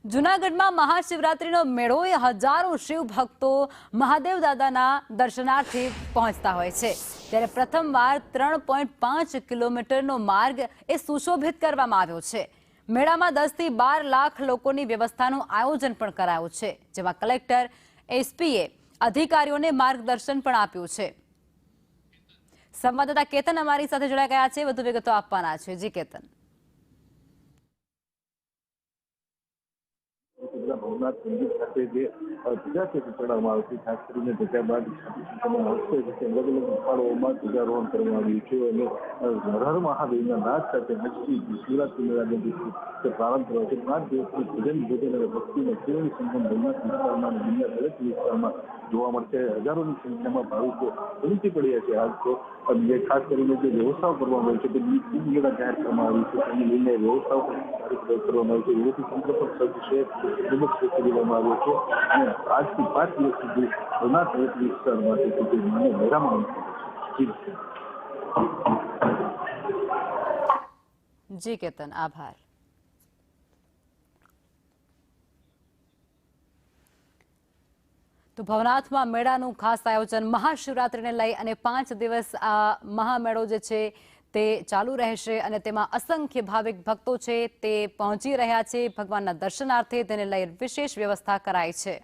જૂનાગઢમાં મહાશિવરાત્રીનો મેળો હજારો શિવ ભક્તો મહાદેવ દાદાના દર્શનાર્થે પહોંચતા હોય છે। ત્યારે પ્રથમવાર 3.5 કિલોમીટરનો માર્ગ સુશોભિત કરવામાં આવ્યો છે। મેળામાં 10 થી 12 લાખ લોકોની વ્યવસ્થાનું આયોજન પણ કરાયું છે, જેમાં કલેક્ટર એસપીએ અધિકારીઓને માર્ગદર્શન પણ આપ્યું છે। સંવાદદાતા કેતન અમારી સાથે જોડાઈ ગયા છે, વધુ વિગતો આપવાના છે। જી કેતન। ભવનાથ મંદિર ખાતે જે ધજા ચડાવવામાં આવતી, ખાસ કરીને ધજા બાદ હસ્તે અલગ અલગ વિસ્તારોમાં ધ્વજારોહણ કરવામાં આવ્યું છે અને હર હર મહાદેવના નાદ સાથે આજથી શિવરાત્રી મેળાનો પ્રારંભ થયો છે। 5 દિવસની ભજન ભોજન અને ભક્તિનો ત્રિવેણી સંગમ ભવનાથ વિસ્તારમાં અને દુનિયા દરેક વિસ્તારમાં જોવા મળશે। હજારોની સંખ્યામાં ભાવિકો ઉમટી પડ્યા છે। આજ તો જે ખાસ કરીને જે વ્યવસ્થાઓ કરવામાં આવી છે તે મેળા જાહેર કરવામાં આવી છે, તેને લઈને વ્યવસ્થાઓ પણ સારી રીતે કરવામાં આવી છે। વિરોધી તંત્ર પણ સજ્જ છે, દેવામાં આવ્યો છે અને આજથી 5 દિવસ સુધી ભવનાથ વિસ્તાર માટે મેળામાં જી કેતન, આભાર। તો ભવનાથમાં મેળાનું ખાસ આયોજન મહાશિવરાત્રીને લઈ અને 5 દિવસ આ મહામેળો જે છે તે ચાલુ રહેશે અને તેમાં અસંખ્ય ભાવિક ભક્તો છે તે પહોંચી રહ્યા છે। ભગવાનના દર્શનાર્થે તેને લઈ વિશેષ વ્યવસ્થા કરાઈ છે।